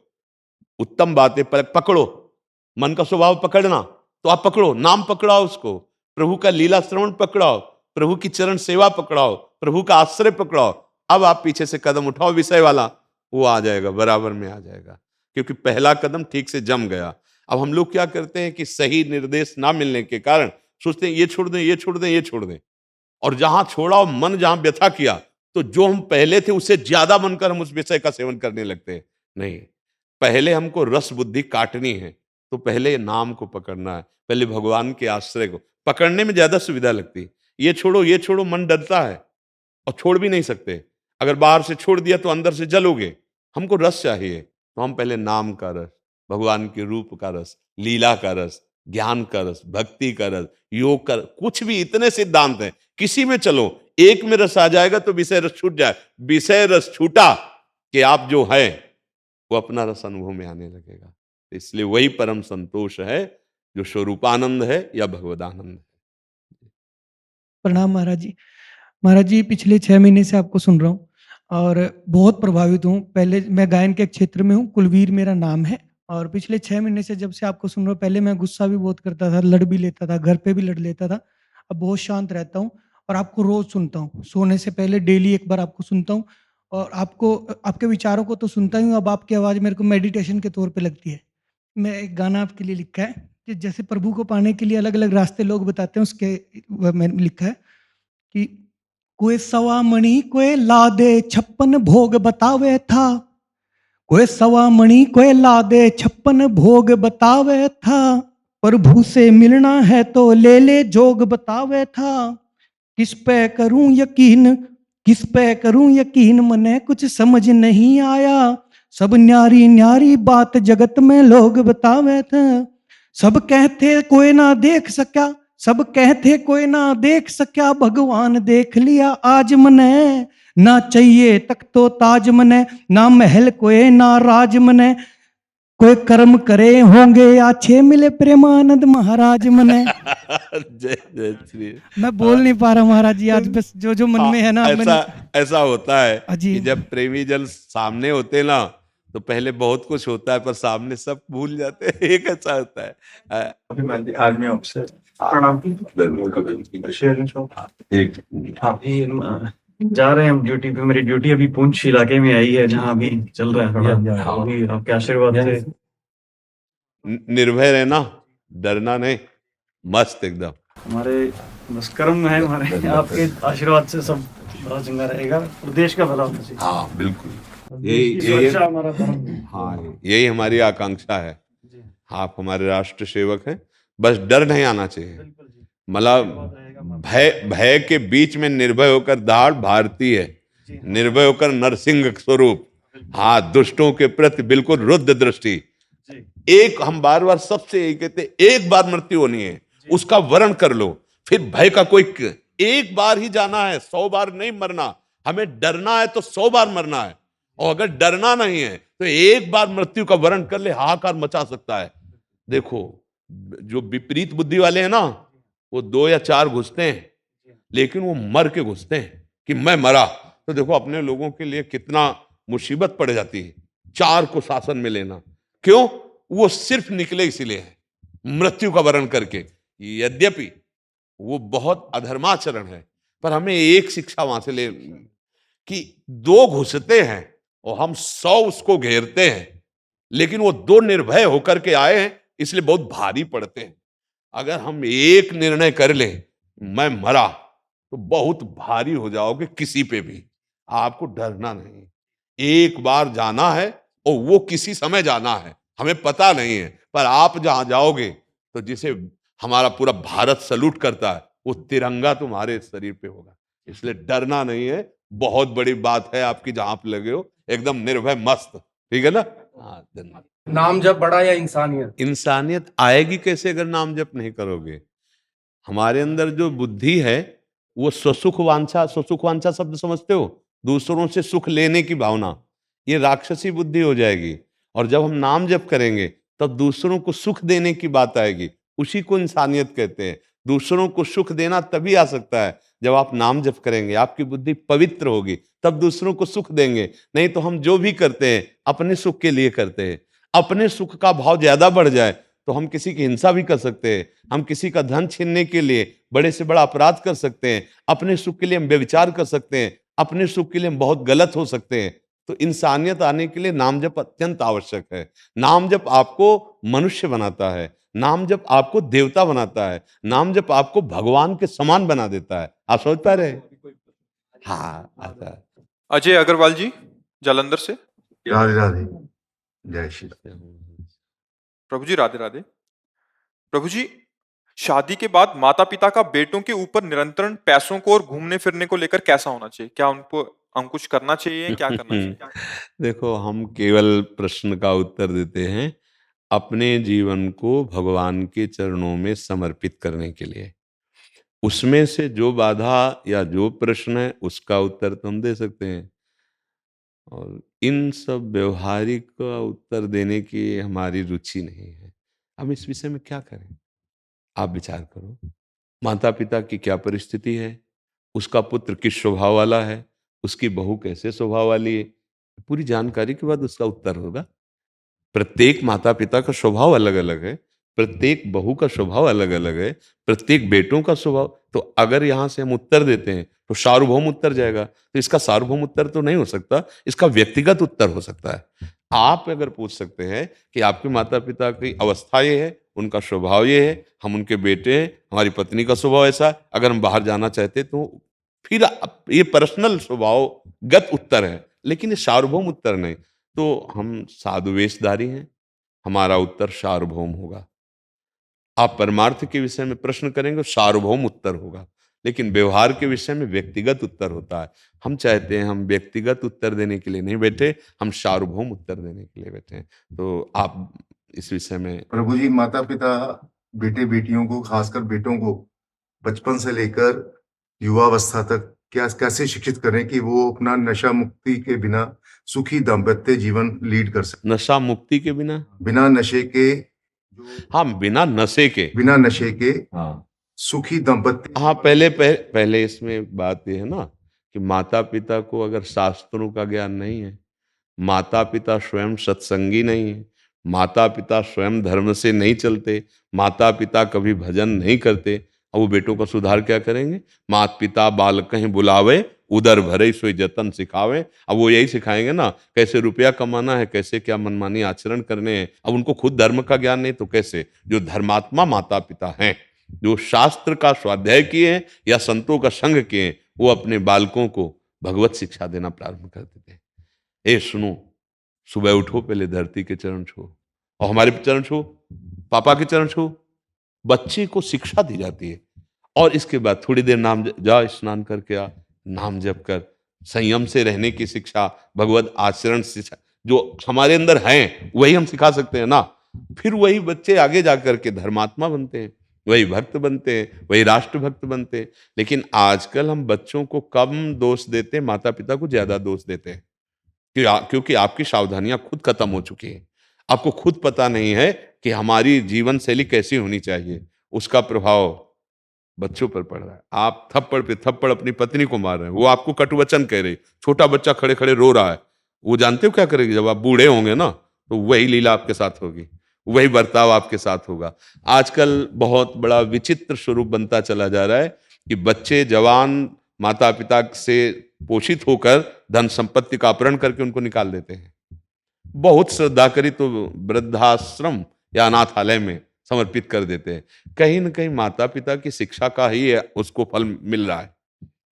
उत्तम बात है, पकड़ो, मन का स्वभाव पकड़ना, तो आप पकड़ो, नाम पकड़ाओ उसको, प्रभु का लीला श्रवण पकड़ाओ, प्रभु की चरण सेवा पकड़ाओ, प्रभु का आश्रय पकड़ाओ। अब आप पीछे से कदम उठाओ विषय वाला, वो आ जाएगा, बराबर में आ जाएगा, क्योंकि पहला कदम ठीक से जम गया। अब हम लोग क्या करते हैं कि सही निर्देश ना मिलने के कारण सोचते हैं ये छोड़ दें ये छोड़ दें ये छोड़ दें, और जहां छोड़ा और मन जहां व्यथा किया, तो जो हम पहले थे उससे ज्यादा बनकर हम उस विषय का सेवन करने लगते हैं। नहीं, पहले हमको रस बुद्धि काटनी है, तो पहले नाम को पकड़ना है, पहले भगवान के आश्रय को पकड़ने में ज्यादा सुविधा लगती है। ये छोड़ो मन डरता है और छोड़ भी नहीं सकते। अगर बाहर से छोड़ दिया तो अंदर से जलोगे। हमको रस चाहिए, तो हम पहले नाम का रस, भगवान के रूप का रस, लीला का रस, ज्ञान का रस, भक्ति का रस, योग का, कुछ भी इतने सिद्धांत हैं, किसी में चलो, एक में रस आ जाएगा तो विषय रस छूट जाए। विषय रस छूटा कि आप जो है वो अपना रस अनुभव में आने लगेगा। इसलिए वही परम संतोष है जो स्वरूपानंद है या भगवदानंद है। प्रणाम महाराज जी। महाराज जी, पिछले 6 महीने से आपको सुन रहा हूँ और बहुत प्रभावित हूँ। पहले मैं गायन के क्षेत्र में हूँ, कुलवीर मेरा नाम है, और पिछले 6 महीने से जब से आपको सुन रहा हूँ, पहले मैं गुस्सा भी बहुत करता था, लड़ भी लेता था, घर पे भी लड़ लेता था। अब बहुत शांत रहता हूँ और आपको रोज सुनता हूँ, सोने से पहले डेली एक बार आपको सुनता हूँ, और आपको, आपके विचारों को तो सुनता ही हूँ, अब आपकी आवाज़ मेरे को मेडिटेशन के तौर पे लगती है। मैं एक गाना आपके लिए लिखा है कि जैसे प्रभु को पाने के लिए अलग अलग रास्ते लोग बताते हैं, उसके मैंने लिखा है कि कोई सवा मणि कोई लादे 56 भोग बतावे था, कोई सवा मणि कोई लादे 56 भोग बतावे था, प्रभु से मिलना है तो ले ले जोग बतावे था। किस पे करूं यकीन, किस पे करूं यकीन, मने कुछ समझ नहीं आया, सब न्यारी न्यारी बात जगत में लोग बतावे थे। सब कहते कोई ना देख सका, सब कहते कोई ना देख सका, भगवान देख लिया आज मने, ना चाहिए तक तो ताज मने, ना महल कोई ना राज मने, कोई कर्म करे होंगे अच्छे मिले प्रेमानंद महाराज मने। जय जय श्री। मैं बोल नहीं पा रहा महाराज जी, आज बस जो जो मन में है ना। ऐसा होता है जी। कि जब प्रेमी जन सामने होते ना तो पहले बहुत कुछ होता है, पर सामने सब भूल जाते हैं। एक ऐसा होता है। आदमी आपसे प्रणाम। जा रहे हैं हम ड्यूटी पे। मेरी ड्यूटी अभी पुंछ इलाके में आई है, जहाँ अभी चल रहा है। अभी आपके आशीर्वाद से निर्भय रहना, डरना नहीं, मस्त एकदम। हमारे बस कर्म है, हमारे आपके आशीर्वाद से सब बड़ा चंगा रहेगा, प्रदेश का भला होना चाहिए। हाँ बिल्कुल, यही हमारा धर्म है। हाँ, यही हमारी आकांक्षा है। आप हमारे राष्ट्र सेवक हैं, बस डर नहीं आना चाहिए। मतलब भय भय के बीच में निर्भय होकर दाढ़ भारती है, निर्भय होकर नरसिंह स्वरूप। हाँ, दुष्टों के प्रति बिल्कुल रुद्र दृष्टि। एक हम बार बार सबसे यही कहते, एक बार मृत्यु होनी है, उसका वर्ण कर लो, फिर भय का कोई, एक बार ही जाना है, 100 बार नहीं मरना। हमें डरना है तो 100 बार मरना है, और अगर डरना नहीं है तो एक बार मृत्यु का वर्ण कर ले, हाहाकार मचा सकता है। देखो, जो विपरीत बुद्धि वाले हैं ना, वो 2 या 4 घुसते हैं, लेकिन वो मर के घुसते हैं कि मैं मरा। तो देखो अपने लोगों के लिए कितना मुसीबत पड़ जाती है 4 को शासन में लेना। क्यों? वो सिर्फ निकले इसीलिए है, मृत्यु का वर्ण करके। यद्यपि वो बहुत अधर्माचरण है, पर हमें एक शिक्षा वहां से ले कि 2 घुसते हैं और हम 100 उसको घेरते हैं, लेकिन वो 2 निर्भय होकर के आए हैं, इसलिए बहुत भारी पड़ते हैं। अगर हम एक निर्णय कर ले, मैं मरा, तो बहुत भारी हो जाओगे किसी पे भी। आपको डरना नहीं, एक बार जाना है, और वो किसी समय जाना है, हमें पता नहीं है, पर आप जहां जाओगे तो जिसे हमारा पूरा भारत सलूट करता है, वो तिरंगा तुम्हारे शरीर पे होगा। इसलिए डरना नहीं है, बहुत बड़ी बात है आपकी जहां आप लगे हो, एकदम निर्भय मस्त, ठीक है ना? हाँ, धन्यवाद। नाम जब बड़ा या इंसानियत? इंसानियत आएगी कैसे अगर नाम जप नहीं करोगे? हमारे अंदर जो बुद्धि है वो स्वसुख वांछा शब्द समझते हो? दूसरों से सुख लेने की भावना, ये राक्षसी बुद्धि हो जाएगी। और जब हम नाम जप करेंगे तब दूसरों को सुख देने की बात आएगी, उसी को इंसानियत कहते हैं। दूसरों को सुख देना तभी आ सकता है जब आप नाम जप करेंगे, आपकी बुद्धि पवित्र होगी, तब दूसरों को सुख देंगे। नहीं तो हम जो भी करते हैं अपने सुख के लिए करते हैं। अपने सुख का भाव ज्यादा बढ़ जाए तो हम किसी की हिंसा भी कर सकते हैं, हम किसी का धन छीनने के लिए बड़े से बड़ा अपराध कर सकते हैं, अपने सुख के लिए हम व्यभिचार कर सकते हैं, अपने सुख के लिए हम बहुत गलत हो सकते हैं। तो इंसानियत आने के लिए नाम जप अत्यंत आवश्यक है। नाम जप आपको मनुष्य बनाता है, नाम जप आपको देवता बनाता है, नाम जप आपको भगवान के समान बना देता है। आप समझ पा रहे हैं? हाँ, आता है। अजय अग्रवाल जी, जालंधर से। राधे राधे, जय श्री राम। प्रभु जी राधे राधे। प्रभु जी, शादी के बाद माता पिता का बेटों के ऊपर निरंतर पैसों को और घूमने फिरने को लेकर कैसा होना चाहिए? क्या उनको अंकुश करना चाहिए, क्या करना चाहिए? देखो, हम केवल प्रश्न का उत्तर देते हैं अपने जीवन को भगवान के चरणों में समर्पित करने के लिए। उसमें से जो बाधा या जो प्रश्न है उसका उत्तर तो हम दे सकते हैं, और इन सब व्यवहारिक का उत्तर देने की हमारी रुचि नहीं है। हम इस विषय में क्या करें? आप विचार करो, माता पिता की क्या परिस्थिति है, उसका पुत्र किस स्वभाव वाला है, उसकी बहू कैसे स्वभाव वाली है, पूरी जानकारी के बाद उसका उत्तर होगा। प्रत्येक माता पिता का स्वभाव अलग अलग है, प्रत्येक बहू का स्वभाव अलग अलग है, प्रत्येक बेटों का स्वभाव। तो अगर यहाँ से हम उत्तर देते हैं तो सार्वभौम उत्तर जाएगा, तो इसका सार्वभौम उत्तर तो नहीं हो सकता, इसका व्यक्तिगत उत्तर हो सकता है। आप अगर पूछ सकते हैं कि आपके माता पिता की अवस्था ये है, उनका स्वभाव ये है, हम उनके बेटे हैं, हमारी पत्नी का स्वभाव ऐसा है, अगर हम बाहर जाना चाहते तो फिर ये पर्सनल स्वभावगत उत्तर है, लेकिन ये सार्वभौम उत्तर नहीं। तो हम साधु वेशधारी हैं, हमारा उत्तर सार्वभौम होगा। आप परमार्थ के विषय में प्रश्न करेंगे, सार्वभौम उत्तर होगा, लेकिन व्यवहार के विषय में व्यक्तिगत उत्तर होता है। हम चाहते हैं हम व्यक्तिगत उत्तर देने के लिए नहीं बैठे, हम सार्वभौम उत्तर देने के लिए बैठे हैं। तो आप इस विषय में। प्रभु जी, माता पिता बेटे बेटियों को, खासकर बेटों को बचपन से लेकर युवावस्था तक क्या कैसे शिक्षित करें कि वो अपना नशा मुक्ति के बिना सुखी दाम्पत्य जीवन लीड कर सके? नशा मुक्ति के बिना, बिना नशे के, हाँ, बिना नशे के, बिना नशे के हाँ, सुखी दाम्पत्य। हाँ, पहले इसमें बात यह है ना कि माता पिता को अगर शास्त्रों का ज्ञान नहीं है, माता पिता स्वयं सत्संगी नहीं है, माता पिता स्वयं धर्म से नहीं चलते, माता पिता कभी भजन नहीं करते, अब वो बेटों का सुधार क्या करेंगे? माता पिता बाल कहीं बुलावे, उदर भरे सोई जतन सिखावे। अब वो यही सिखाएंगे ना कैसे रुपया कमाना है, कैसे क्या मनमानी आचरण करने हैं। अब उनको खुद धर्म का ज्ञान नहीं तो कैसे? जो धर्मात्मा माता पिता हैं, जो शास्त्र का स्वाध्याय किए हैं या संतों का संग किए हैं, वो अपने बालकों को भगवत शिक्षा देना प्रारंभ कर देते हैं। ए सुनो, सुबह उठो, पहले धरती के चरण छो, और हमारे चरण छो, पापा के चरण छो। बच्चे को शिक्षा दी जाती है, और इसके बाद थोड़ी देर नाम जा, स्नान करके आ, नाम जप कर, संयम से रहने की शिक्षा, भगवत आचरण शिक्षा जो हमारे अंदर हैं वही हम सिखा सकते हैं ना। फिर वही बच्चे आगे जाकर के धर्मात्मा बनते हैं, वही भक्त बनते हैं, वही राष्ट्र भक्त बनते हैं। लेकिन आजकल हम बच्चों को कम दोष देते हैं, माता पिता को ज्यादा दोष देते हैं, क्योंकि आपकी सावधानियां खुद खत्म हो चुकी हैं। आपको खुद पता नहीं है कि हमारी जीवन शैली कैसी होनी चाहिए, उसका प्रभाव बच्चों पर पड़ रहा है। आप थप्पड़ पे थप्पड़ अपनी पत्नी को मार रहे हैं, वो आपको कटुवचन कह रही, छोटा बच्चा खड़े खड़े रो रहा है, वो जानते हो क्या करेगी? जब आप बूढ़े होंगे ना तो वही लीला आपके साथ होगी, वही बर्ताव आपके साथ होगा। आजकल बहुत बड़ा विचित्र स्वरूप बनता चला जा रहा है कि बच्चे जवान माता पिता से पोषित होकर धन संपत्ति का अपहरण करके उनको निकाल देते हैं। बहुत श्रद्धा करी तो वृद्धाश्रम या अनाथालय में समर्पित कर देते हैं। कहीं न कहीं माता पिता की शिक्षा का ही उसको फल मिल रहा है।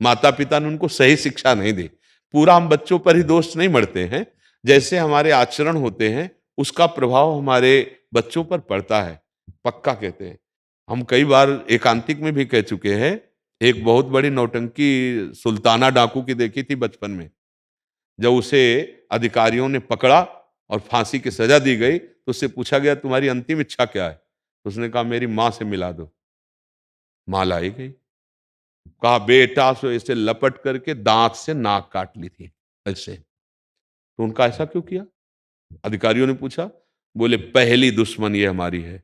माता पिता ने उनको सही शिक्षा नहीं दी। पूरा हम बच्चों पर ही दोष नहीं मढ़ते हैं, जैसे हमारे आचरण होते हैं उसका प्रभाव हमारे बच्चों पर पड़ता है, पक्का कहते हैं। हम कई बार एकांतिक में भी कह चुके हैं, एक बहुत बड़ी नौटंकी सुल्ताना डाकू की देखी थी बचपन में। जब उसे अधिकारियों ने पकड़ा और फांसी की सजा दी गई तो उससे पूछा गया तुम्हारी अंतिम इच्छा क्या है? तो उसने कहा मेरी मां से मिला दो। मां लाई गई, कहा बेटा, सो इसे लपट करके दांत से नाक काट ली थी ऐसे। तो उनका ऐसा क्यों किया? अधिकारियों ने पूछा, बोले पहली दुश्मन ये हमारी है।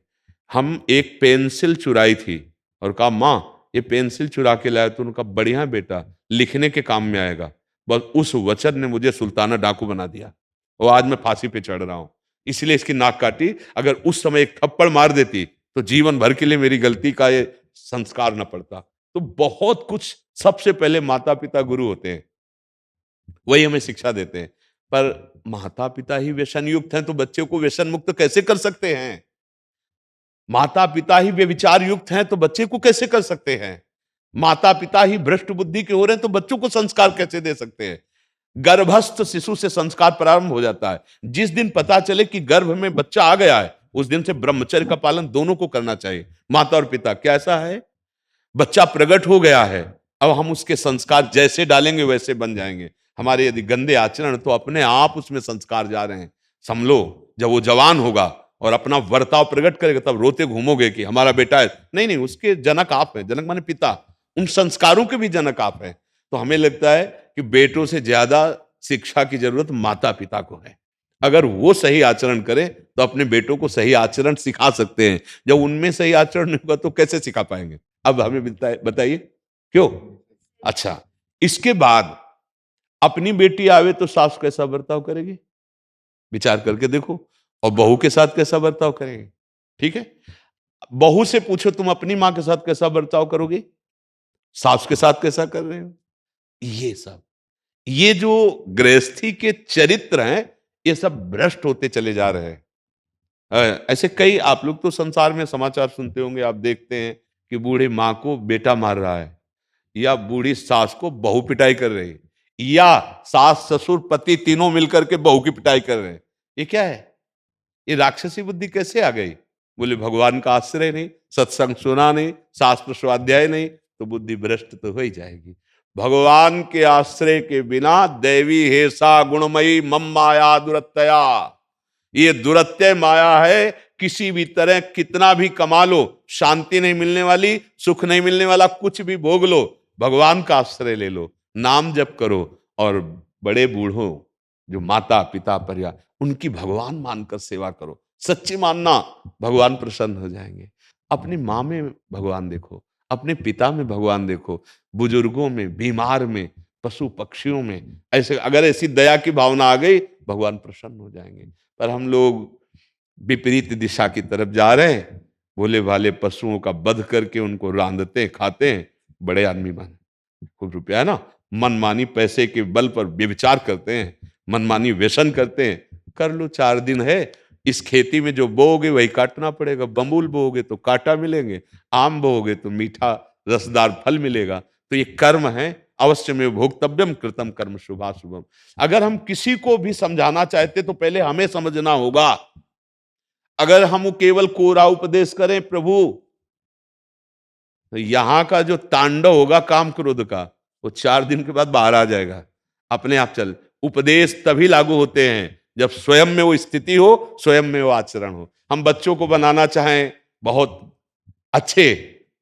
हम एक पेंसिल चुराई थी और कहा मां ये पेंसिल चुरा के लाया, तो उनका बढ़िया बेटा लिखने के काम में आएगा। बस उस वचन ने मुझे सुल्ताना डाकू बना दिया और आज मैं फांसी पे चढ़ रहा हूं, इसलिए इसकी नाक काटी। अगर उस समय एक थप्पड़ मार देती तो जीवन भर के लिए मेरी गलती का ये संस्कार न पड़ता। तो बहुत कुछ, सबसे पहले माता पिता गुरु होते हैं, वही हमें शिक्षा देते हैं। पर माता पिता ही व्यसन युक्त हैं तो बच्चे को व्यसन मुक्त कैसे कर सकते हैं? माता पिता ही व्यभिचार युक्त हैं तो बच्चे को कैसे कर सकते हैं? माता पिता ही भ्रष्ट बुद्धि के हो रहे हैं तो बच्चों को संस्कार कैसे दे सकते हैं? गर्भस्थ शिशु से संस्कार प्रारंभ हो जाता है। जिस दिन पता चले कि गर्भ में बच्चा आ गया है उस दिन से ब्रह्मचर्य का पालन दोनों को करना चाहिए, माता और पिता। क्या ऐसा है? बच्चा प्रकट हो गया है, अब हम उसके संस्कार जैसे डालेंगे वैसे बन जाएंगे। हमारे यदि गंदे आचरण तो अपने आप उसमें संस्कार जा रहे हैं। समझो जब वो जवान होगा और अपना वर्ताव प्रकट करेगा तब रोते घूमोगे कि हमारा बेटा है। नहीं नहीं, उसके जनक आप हैं, जनक माने पिता, उन संस्कारों के भी जनक आप हैं। तो हमें लगता है कि बेटों से ज्यादा शिक्षा की जरूरत माता पिता को है। अगर वो सही आचरण करें तो अपने बेटों को सही आचरण सिखा सकते हैं। जब उनमें सही आचरण नहीं होगा तो कैसे सिखा पाएंगे? अब हमें बताइए क्यों? अच्छा, इसके बाद अपनी बेटी आवे तो सास कैसा बर्ताव करेगी, विचार करके देखो। और बहू के साथ कैसा बर्ताव करेंगे? ठीक है, बहू से पूछो तुम अपनी मां के साथ कैसा बर्ताव करोगे, सास के साथ कैसा कर रहे हो। ये जो गृहस्थी के चरित्र हैं ये सब भ्रष्ट होते चले जा रहे हैं। ऐसे कई, आप लोग तो संसार में समाचार सुनते होंगे, आप देखते हैं कि बूढ़ी माँ को बेटा मार रहा है, या बूढ़ी सास को बहू पिटाई कर रही है, या सास ससुर पति तीनों मिलकर के बहू की पिटाई कर रहे हैं। ये क्या है? ये राक्षसी बुद्धि कैसे आ गई? बोले भगवान का आश्रय नहीं, सत्संग सुना नहीं, शास्त्र स्वाध्याय नहीं, तो बुद्धि भ्रष्ट तो हो ही जाएगी। भगवान के आश्रय के बिना दैवी हेसा गुणमयी मम माया दुरत्यया, ये दुरत्यय माया है। किसी भी तरह कितना भी कमा लो, शांति नहीं मिलने वाली, सुख नहीं मिलने वाला, कुछ भी भोग लो, भगवान का आश्रय ले लो, नाम जप करो। और बड़े बूढ़ों जो माता पिता परिवार, उनकी भगवान मानकर सेवा करो। सच्ची मानना, भगवान प्रसन्न हो जाएंगे। अपनी माँ में भगवान देखो, अपने पिता में भगवान देखो, बुजुर्गों में, बीमार में, पशु पक्षियों में। ऐसे अगर ऐसी दया की भावना आ गई, भगवान प्रसन्न हो जाएंगे। पर हम लोग विपरीत दिशा की तरफ जा रहे हैं। भोले भाले पशुओं का वध करके उनको रांधते हैं, खाते हैं, बड़े आदमी बन, खूब रुपया है ना, मनमानी पैसे के बल पर व्यभिचार करते हैं, मनमानी व्यसन करते हैं। कर लो, 4 दिन है, इस खेती में जो बोओगे वही काटना पड़ेगा। बबूल बोओगे तो कांटा मिलेंगे, आम बोओगे तो मीठा रसदार फल मिलेगा। तो ये कर्म है, अवश्य में भोक्तव्यम कृतम कर्म शुभाशुभम। अगर हम किसी को भी समझाना चाहते तो पहले हमें समझना होगा। अगर हम केवल कोरा उपदेश करें, प्रभु तो यहाँ का जो तांडव होगा काम क्रोध का, वो 4 दिन के बाद बाहर आ जाएगा, अपने आप चल। उपदेश तभी लागू होते हैं जब स्वयं में वो स्थिति हो, स्वयं में वो आचरण हो। हम बच्चों को बनाना चाहें बहुत अच्छे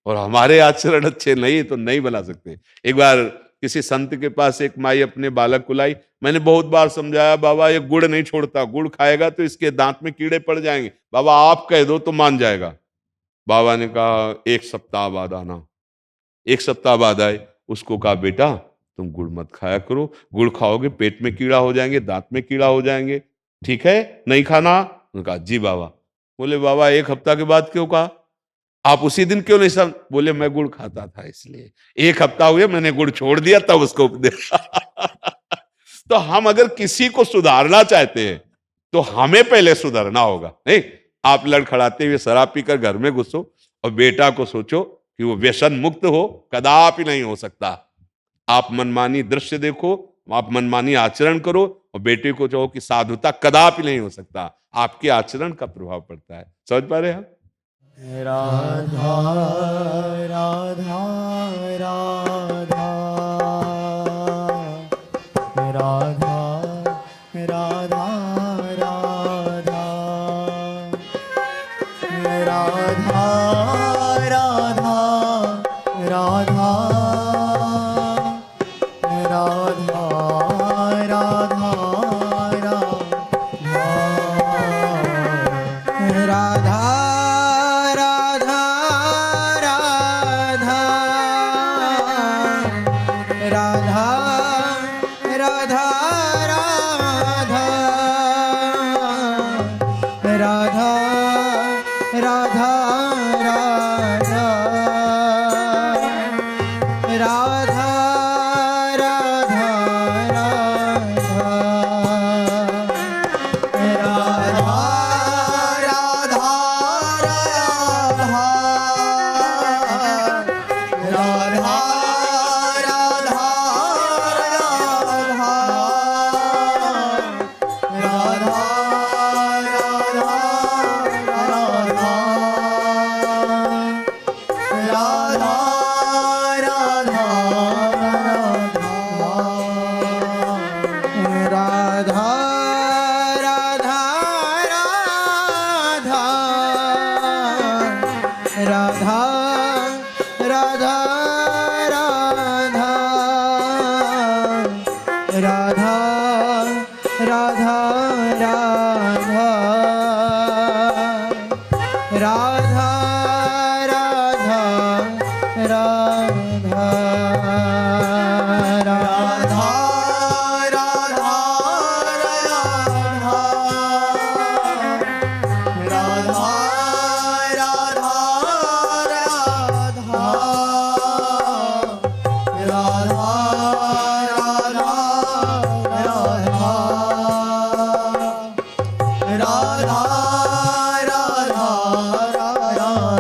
और हमारे आचरण अच्छे नहीं तो नहीं बना सकते। एक बार किसी संत के पास एक माई अपने बालक को लाई। मैंने बहुत बार समझाया, बाबा ये गुड़ नहीं छोड़ता, गुड़ खाएगा तो इसके दांत में कीड़े पड़ जाएंगे, बाबा आप कह दो तो मान जाएगा। बाबा ने कहा 1 सप्ताह बाद आना। 1 सप्ताह बाद आए, उसको कहा बेटा तुम गुड़ मत खाया करो, गुड़ खाओगे पेट में कीड़ा हो जाएंगे, दांत में कीड़ा हो जाएंगे, ठीक है नहीं खाना? उन्होंने कहा जी बाबा। बोले बाबा 1 हफ्ता के बाद क्यों कहा, आप उसी दिन क्यों नहीं समझ? बोले मैं गुड़ खाता था इसलिए, 1 हफ्ता हुए मैंने गुड़ छोड़ दिया तब उसको उपदेश। तो हम अगर किसी को सुधारना चाहते हैं तो हमें पहले सुधरना होगा। नहीं आप लड़खड़ाते हुए शराब पीकर घर में घुसो और बेटा को सोचो कि वो व्यसन मुक्त हो, कदापि नहीं हो सकता। आप मनमानी दृश्य देखो, आप मनमानी आचरण करो और बेटे को चाहो कि साधुता, कदापि नहीं हो सकता। आपके आचरण का प्रभाव पड़ता है। समझ पा रहे हैं आप? राधा राधा राधा राधा राधा राधा राधा राधा राधा राधा राधा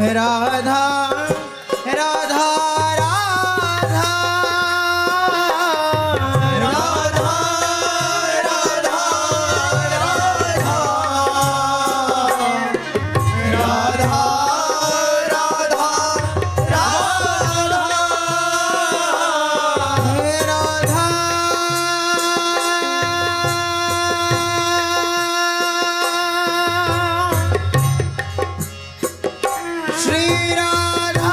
राधा राधा राधा राधा राधा राधा राधा श्री राधा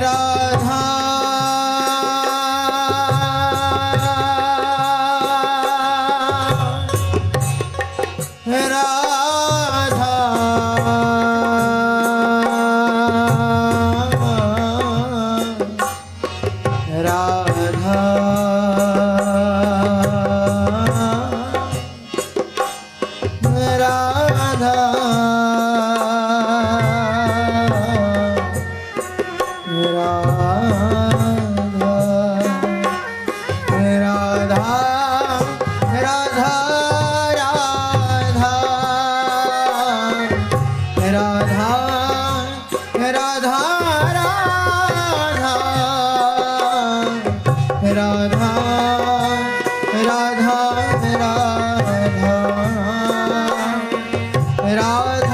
राधा राधा राधा राधा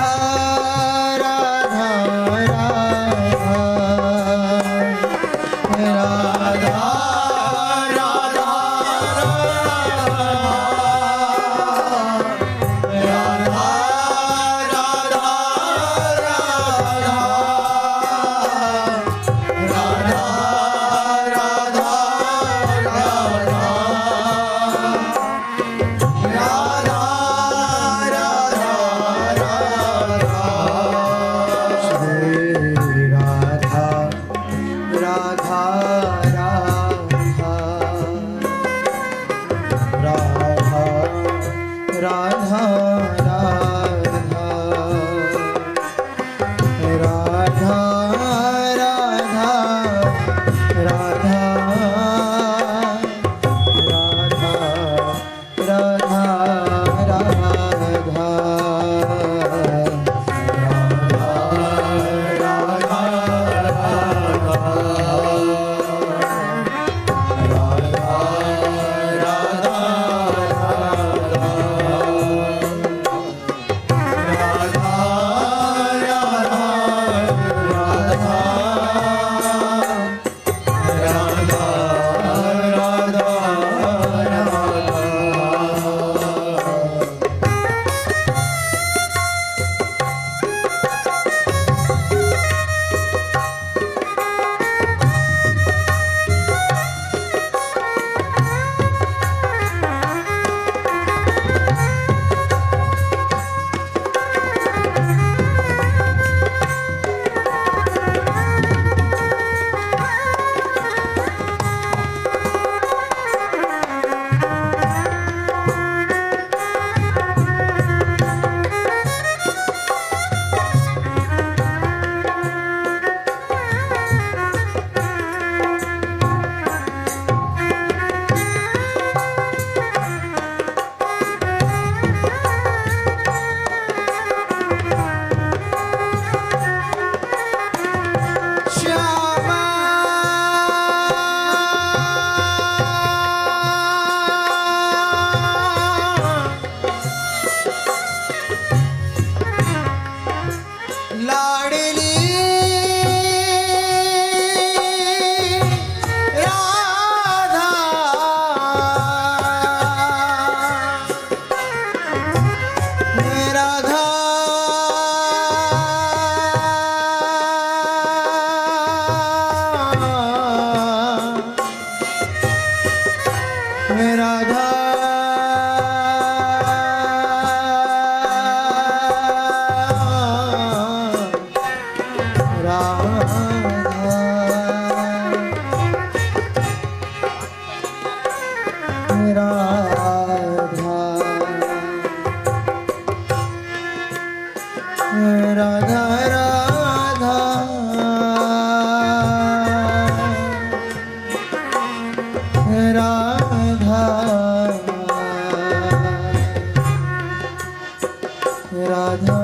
राधा राधा राधा राधा राधा राधा राधा राधा राधा राधा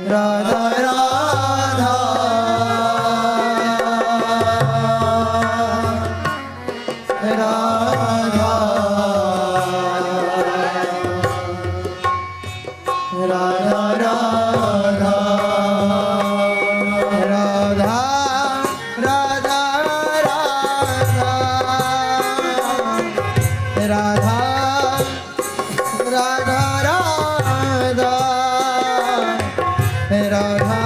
राधा राधा राधा राधा राधा राधा राधा राधा राधा राधा राधा